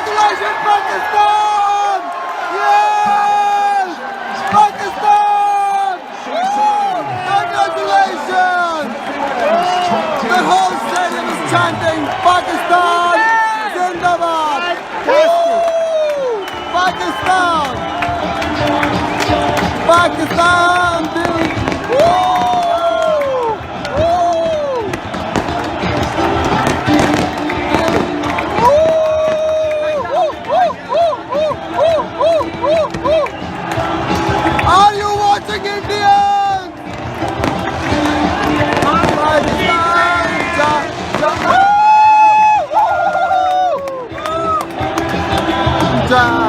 Congratulations, Pakistan! Yes! Pakistan! Congratulations! The whole stadium is chanting Pakistan! Zindabad! Woo! Pakistan! Pakistan! Woo! Are you watching Indians? Pakistan! Ja, ja,